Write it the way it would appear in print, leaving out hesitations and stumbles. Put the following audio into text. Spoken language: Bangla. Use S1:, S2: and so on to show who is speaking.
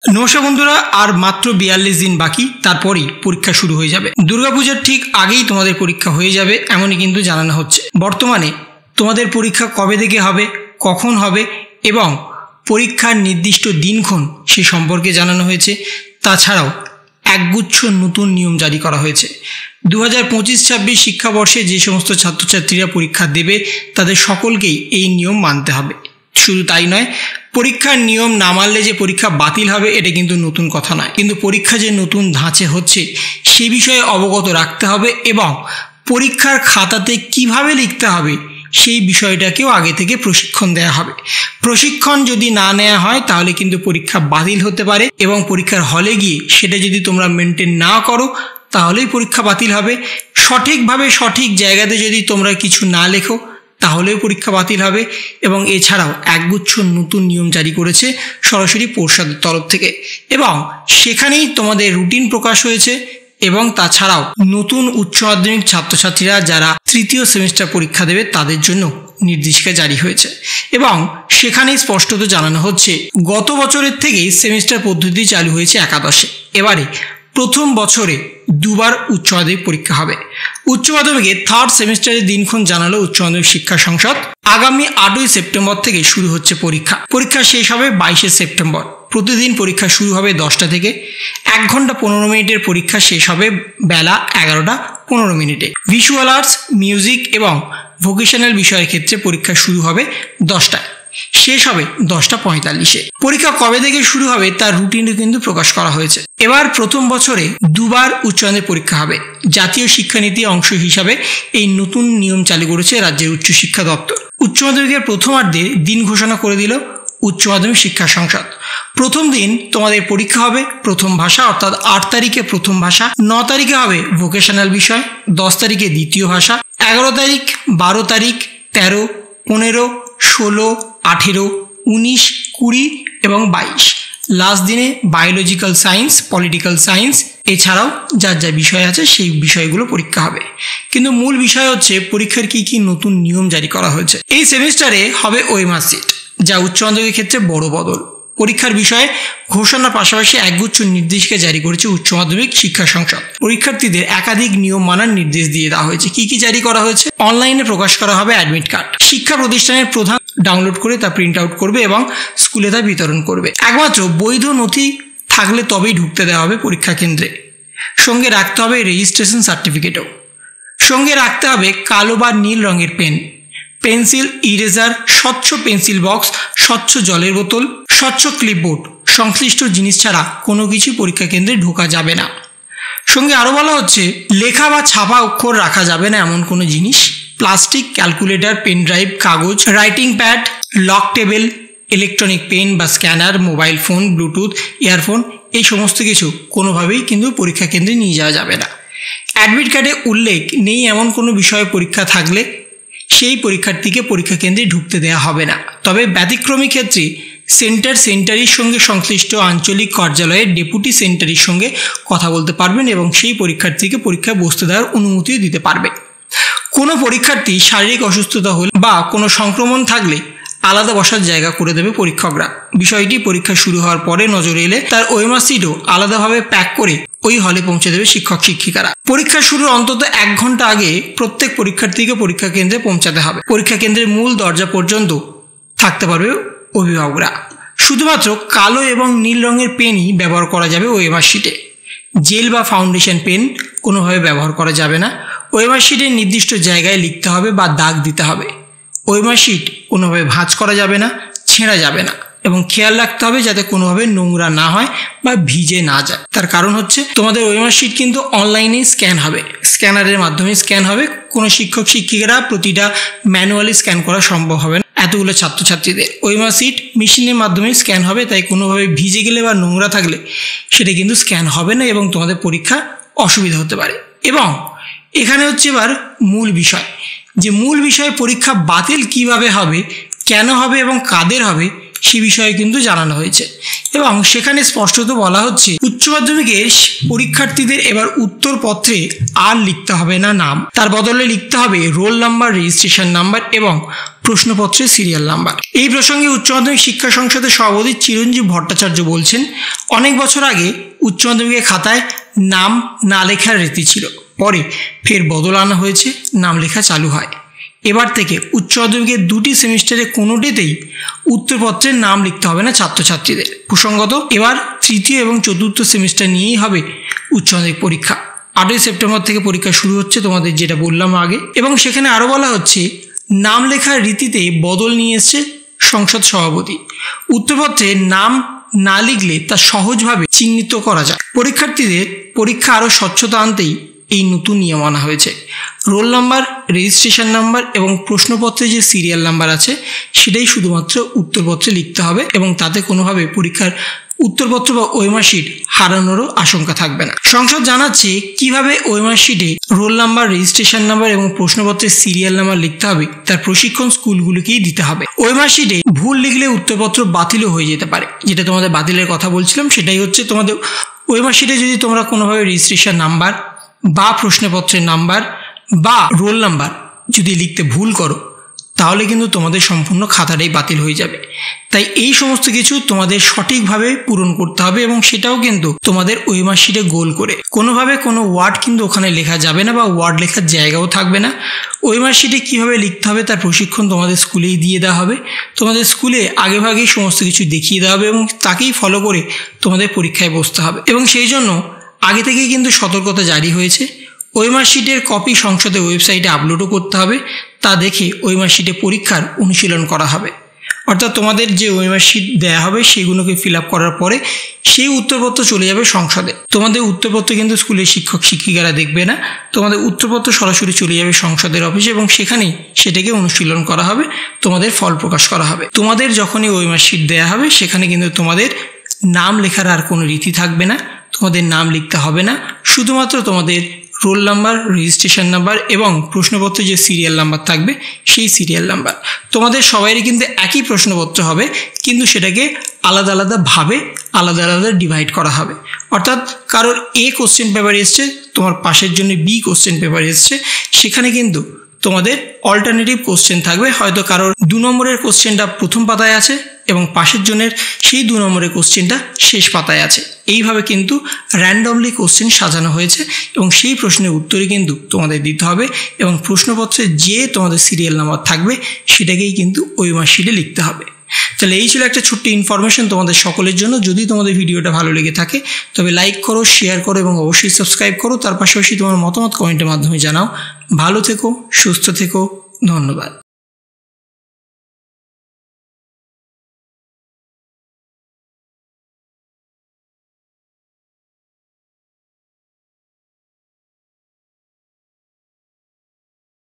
S1: নমস্কার বন্ধুরা, আর মাত্র 42 দিন বাকি, তারপরেই পরীক্ষা শুরু হয়ে যাবে। দুর্গাপূজার ঠিক আগেই তোমাদের পরীক্ষা হয়ে যাবে এমনই কিন্তু জানানো হচ্ছে। বর্তমানে তোমাদের পরীক্ষা কবে থেকে হবে, কখন হবে এবং পরীক্ষার নির্দিষ্ট দিনক্ষণ সে সম্পর্কে জানানো হয়েছে। তাছাড়াও একগুচ্ছ নতুন নিয়ম জারি করা হয়েছে। 2025-26 শিক্ষাবর্ষে যে সমস্ত ছাত্রছাত্রীরা পরীক্ষা দেবে তাদের সকলকেই এই নিয়ম মানতে হবে। শুধু তাই নয়, পরীক্ষার নিয়ম না মানলে যে পরীক্ষা বাতিল হবে এটা কিন্তু নতুন কথা নয়, কিন্তু পরীক্ষা যে নতুন ধাঁচে হচ্ছে সে বিষয়ে অবগত রাখতে হবে এবং পরীক্ষার খাতাতে কিভাবে লিখতে হবে সেই বিষয়টাকেও আগে থেকে প্রশিক্ষণ দেওয়া হবে। প্রশিক্ষণ যদি না নেওয়া হয় তাহলে কিন্তু পরীক্ষা বাতিল হতে পারে এবং পরীক্ষার হলে গিয়ে সেটা যদি তোমরা মেনটেন না করো তাহলেই পরীক্ষা বাতিল হবে। সঠিকভাবে সঠিক জায়গাতে যদি তোমরা কিছু না লেখো তাহলেও পরীক্ষা বাতিল হবে। এবং এছাড়াও একগুচ্ছ নতুন নিয়ম জারি করেছে সরাসরি পর্ষদের তরফ থেকে এবং সেখানেই তোমাদের রুটিন প্রকাশ হয়েছে। এবং তাছাড়াও নতুন উচ্চ মাধ্যমিক ছাত্রছাত্রীরা যারা তৃতীয় সেমিস্টার পরীক্ষা দেবে তাদের জন্য নির্দেশিকা জারি হয়েছে এবং সেখানেই স্পষ্টত জানানো হচ্ছে গত বছরের থেকেই সেমিস্টার পদ্ধতি চালু হয়েছে একাদশে। এবারে প্রথম বছরে দুবার উচ্চ মাধ্যমিক পরীক্ষা হবে। উচ্চ মাধ্যমিকে থার্ড সেমিস্টারের দিনক্ষণ জানালো উচ্চ মাধ্যমিক শিক্ষা সংসদ। আগামী 8ই সেপ্টেম্বর থেকে শুরু হচ্ছে পরীক্ষা শেষ হবে 22শে সেপ্টেম্বর। প্রতিদিন পরীক্ষা শুরু হবে 10টা থেকে। 1 ঘন্টা 15 মিনিটের পরীক্ষা শেষ হবে বেলা 11টা 15 মিনিটে। ভিজুয়াল আর্টস, মিউজিক এবং ভোকেশনাল বিষয়ের ক্ষেত্রে পরীক্ষা শুরু হবে 10টায়, শেষ হবে 10:45-এ। পরীক্ষা কবে থেকে শুরু হবে তার রুটিনও কিন্তু প্রকাশ করা হয়েছে। এবার প্রথম বছরে দুবার উচ্চ মাধ্যমিক পরীক্ষা হবে। জাতীয় শিক্ষানীতির অংশ হিসাবে এই নতুন নিয়ম চালু করেছে রাজ্যের উচ্চ শিক্ষা দপ্তর। উচ্চ মাধ্যমিকের প্রথমার্ধে দিন ঘোষণা করে দিল উচ্চ মাধ্যমিক শিক্ষা সংসদ। প্রথম দিন তোমাদের পরীক্ষা হবে প্রথম ভাষা, অর্থাৎ 8 তারিখে প্রথম ভাষা, 9 তারিখে হবে ভোকেশনাল বিষয়, 10 তারিখে দ্বিতীয় ভাষা, 11 তারিখ, 12 তারিখ, 13, 15, 16, 18, 19, 20 এবং 22। লাস্ট দিনে বায়োলজিক্যাল সায়েন্স, পলিটিক্যাল সায়েন্স এছাড়াও যার যা বিষয় আছে সেই বিষয়গুলো পরীক্ষা হবে। কিন্তু মূল বিষয় হচ্ছে পরীক্ষার কি কি নতুন নিয়ম জারি করা হয়েছে। এই সেমিস্টারে হবে ওএমআর সিট, যা উচ্চ মাধ্যমিকের ক্ষেত্রে বড় বদল। পরীক্ষার বিষয়ে ঘোষণার পাশাপাশি একগুচ্ছ নির্দেশিকা জারি করেছে উচ্চ মাধ্যমিক শিক্ষা সংসদ। পরীক্ষার্থীদের একাধিক নিয়ম মানার নির্দেশ দিয়ে দেওয়া হয়েছে। কি কি জারি করা হয়েছে? অনলাইনে প্রকাশ করা হবে অ্যাডমিট কার্ড। শিক্ষা প্রতিষ্ঠানের প্রধান ডাউনলোড করে তা প্রিন্ট আউট করবে এবং স্কুলে তা বিতরণ করবে। একমাত্র বৈধ নথি থাকলে তবেই ঢুকতে দেওয়া হবে পরীক্ষা কেন্দ্রে। সঙ্গে রাখতে হবে রেজিস্ট্রেশন সার্টিফিকেটও। সঙ্গে রাখতে হবে কালো বা নীল রঙের পেন, পেন্সিল, ইরেজার, স্বচ্ছ পেন্সিল বক্স, স্বচ্ছ জলের বোতল, স্বচ্ছ ক্লিপবোর্ড। সংশ্লিষ্ট জিনিস ছাড়া কোনো কিছু পরীক্ষা কেন্দ্রে ঢোকা যাবে না। সঙ্গে আরও বলা হচ্ছে লেখা বা ছাপা অক্ষর রাখা যাবে না এমন কোনো জিনিস। প্লাস্টিক, ক্যালকুলেটর, পেন ড্রাইভ, কাগজ, writing pad, lock table, electronic pen বা scanner, mobile phone, bluetooth, earphone এই সমস্ত কিছু কোনোভাবেই কিন্তু পরীক্ষা কেন্দ্রে নিয়ে যাওয়া যাবে না। অ্যাডমিট কার্ডে উল্লেখ নেই এমন কোনো বিষয়ে পরীক্ষা থাকলে সেই পরীক্ষার্থীকে পরীক্ষা কেন্দ্রে ঢুকতে দেওয়া হবে না। তবে ব্যতিক্রমী ক্ষেত্রে সেন্টারির সঙ্গে সংশ্লিষ্ট আঞ্চলিক কার্যালয়ের ডেপুটি সেন্টারির সঙ্গে কথা বলতে পারবেন এবং সেই পরীক্ষার্থীকে পরীক্ষায় বসতে দেওয়ার অনুমতিও দিতে পারবে। কোনো পরীক্ষার্থী শারীরিক অসুস্থতা হলে বা কোনো সংক্রমণ থাকলে আলাদা বসার জায়গা করে দেবে পরীক্ষকরা। বিষয়টি পরীক্ষা শুরু হওয়ার পরে নজরে এলে তার ওএমআর সিটও আলাদাভাবে প্যাক করে ওই হলে পৌঁছে দেবে শিক্ষক শিক্ষিকারা। পরীক্ষা শুরুর অন্তত 1 ঘন্টা আগে প্রত্যেক পরীক্ষার্থীকে পরীক্ষা কেন্দ্রে পৌঁছাতে হবে। পরীক্ষা কেন্দ্রের মূল দরজা পর্যন্ত থাকতে পারবে অভিভাবকরা। শুধুমাত্র কালো এবং নীল রঙের পেনই ব্যবহার করা যাবে ওএমআর শিটে। জেল বা ফাউন্ডেশন পেন কোনোভাবে ব্যবহার করা যাবে না। ওএমআর শিটের নির্দিষ্ট জায়গায় লিখতে হবে বা দাগ দিতে হবে। ওএমআর শিট কোনোভাবে ভাঁজ করা যাবে না, ছেঁড়া যাবে না এবং খেয়াল রাখতে হবে যাতে কোনোভাবে নোংরা না হয় বা ভিজে না যায়। তার কারণ হচ্ছে তোমাদের ওএমআর শিট কিন্তু অনলাইনেই স্ক্যান হবে, স্ক্যানারের মাধ্যমে স্ক্যান হবে। কোনো শিক্ষক শিক্ষিকারা প্রতিটা ম্যানুয়ালি স্ক্যান করা সম্ভব হবে না এতগুলো ছাত্রছাত্রীদের। ওএমআর শিট মেশিনের মাধ্যমে স্ক্যান হবে, তাই কোনোভাবে ভিজে গেলে বা নোংরা থাকলে সেটা কিন্তু স্ক্যান হবে না এবং তোমাদের পরীক্ষা অসুবিধা হতে পারে। এবং এখানে হচ্ছে এবার মূল বিষয়, যে মূল বিষয় পরীক্ষা বাতিল কিভাবে হবে, কেন হবে এবং কাদের হবে সে বিষয়ে কিন্তু জানানো হয়েছে এবং সেখানে স্পষ্টত বলা হচ্ছে উচ্চ মাধ্যমিকের পরীক্ষার্থীদের এবার উত্তরপত্রে আর লিখতে হবে না নাম, তার বদলে লিখতে হবে রোল নাম্বার, রেজিস্ট্রেশন নাম্বার এবং প্রশ্নপত্রের সিরিয়াল নাম্বার। এই প্রসঙ্গে উচ্চ মাধ্যমিক শিক্ষা সংসদের সভাপতি চিরঞ্জীব ভট্টাচার্য বলছেন, অনেক বছর আগে উচ্চ মাধ্যমিকের খাতায় নাম না লেখার রীতি ছিল, পরে ফের বদল আনা হয়েছে, নাম লেখা চালু হয়। এবার থেকে উচ্চ মাধ্যমিকের 2টি সেমিস্টারে কোনোটিতেই উত্তরপত্রের নাম লিখতে হবে না ছাত্রছাত্রীদের। প্রসঙ্গত, এবার 3য় এবং 4র্থ সেমিস্টার নিয়েই হবে উচ্চ মাধ্যমিক পরীক্ষা। 8ই সেপ্টেম্বর থেকে পরীক্ষা শুরু হচ্ছে, তোমাদের যেটা বললাম আগে। এবং সেখানে আরও বলা হচ্ছে, নাম লেখার রীতিতে বদল নিয়ে এসছে সংসদ সভাপতি। উত্তরপত্রে নাম না লিখলে তা সহজভাবে চিহ্নিত করা যায়। পরীক্ষার্থীদের পরীক্ষা আরও স্বচ্ছতা আনতেই এই নতুন নিয়ম আনা হয়েছে। রোল নাম্বার, রেজিস্ট্রেশন নাম্বার এবং প্রশ্নপত্রে যে সিরিয়াল নাম্বার আছে সেটাই শুধুমাত্র উত্তরপত্রে লিখতে হবে এবং তাতে কোনোভাবে পরীক্ষার উত্তরপত্র বা ওএমআর শিট হারানোরও আশঙ্কা থাকবে না। সংসদ জানাচ্ছে কিভাবে ওএমআর শিটে রোল নাম্বার, রেজিস্ট্রেশন নাম্বার এবং প্রশ্নপত্রের সিরিয়াল নাম্বার লিখতে হবে তার প্রশিক্ষণ স্কুলগুলিকেই দিতে হবে। ওএমআর শিটে ভুল লিখলে উত্তরপত্র বাতিলও হয়ে যেতে পারে। যেটা তোমাদের বাতিলের কথা বলছিলাম সেটাই হচ্ছে, তোমাদের ওএমআর শিটে যদি তোমরা কোনোভাবে রেজিস্ট্রেশন নাম্বার বা প্রশ্নপত্রের নাম্বার বা রোল নাম্বার যদি লিখতে ভুল করো তাহলে কিন্তু তোমাদের সম্পূর্ণ খাতাটাই বাতিল হয়ে যাবে। তাই এই সমস্ত কিছু তোমাদের সঠিকভাবে পূরণ করতে হবে এবং সেটাও কিন্তু তোমাদের ওএমআর শিটে গোল করে। কোনোভাবে কোনো ওয়ার্ড কিন্তু ওখানে লেখা যাবে না বা ওয়ার্ড লেখার জায়গাও থাকবে না। ওএমআর শিটে কীভাবে লিখতে হবে তার প্রশিক্ষণ তোমাদের স্কুলেই দিয়ে দেওয়া হবে। তোমাদের স্কুলে আগেভাগেই সমস্ত কিছু দেখিয়ে দেওয়া হবে এবং তাকেই ফলো করে তোমাদের পরীক্ষায় বসতে হবে। এবং সেই জন্য আগে থেকেই কিন্তু সতর্কতা জারি হয়েছে। ওএমআর শিটের কপি সংসদের ওয়েবসাইটে আপলোডও করতে হবে, তা দেখে ওএমআর শিটে পরীক্ষার অনুশীলন করা হবে। অর্থাৎ তোমাদের যে ওএমআর শিট দেওয়া হবে সেগুলোকে ফিল আপ করার পরে সেই উত্তরপত্র চলে যাবে সংসদে। তোমাদের উত্তরপত্র কিন্তু স্কুলের শিক্ষক শিক্ষিকারা দেখবে না, তোমাদের উত্তরপত্র সরাসরি চলে যাবে সংসদের অফিসে এবং সেখানেই সেটাকে অনুশীলন করা হবে, তোমাদের ফল প্রকাশ করা হবে। তোমাদের যখনই ওএমআর শিট দেওয়া হবে সেখানে কিন্তু তোমাদের নাম লেখার আর কোনো রীতি থাকবে না, তোমাদের নাম লিখতে হবে না, শুধুমাত্র তোমাদের রোল নাম্বার, রেজিস্ট্রেশন নাম্বার এবং প্রশ্নপত্রে যে সিরিয়াল নাম্বার থাকবে সেই সিরিয়াল নাম্বার। তোমাদের সবাইয়েরই কিন্তু একই প্রশ্নপত্র হবে, কিন্তু সেটাকে আলাদা আলাদাভাবে আলাদা আলাদা ডিভাইড করা হবে। অর্থাৎ কারোর এ কোশ্চেন পেপার এসছে, তোমার পাশের জন্য বি কোশ্চেন পেপার এসছে, সেখানে কিন্তু তোমাদের অল্টারনেটিভ কোশ্চেন থাকবে। হয়তো কারোর 2 নম্বরের কোশ্চেনটা প্রথম পাতায় আছে এবং পাশের জনের সেই 2 নম্বরের কোশ্চেনটা শেষ পাতায় আছে। এইভাবে কিন্তু র্যান্ডমলি কোশ্চেন সাজানো হয়েছে এবং সেই প্রশ্নের উত্তরই কিন্তু তোমাদের দিতে হবে এবং প্রশ্নপত্রে যে তোমাদের সিরিয়াল নাম্বার থাকবে সেটাকেই কিন্তু ওএমআর শিটে লিখতে হবে। তাহলে এই ছিল একটা ছোট্ট ইনফরমেশন তোমাদের সকলের জন্য। যদি তোমাদের ভিডিওটা ভালো লেগে থাকে তবে লাইক করো, শেয়ার করো এবং অবশ্যই সাবস্ক্রাইব করো। তার পাশাপাশি তোমার মতামত কমেন্টের মাধ্যমে জানাও। ভালো থেকো, সুস্থ থেকো, ধন্যবাদ।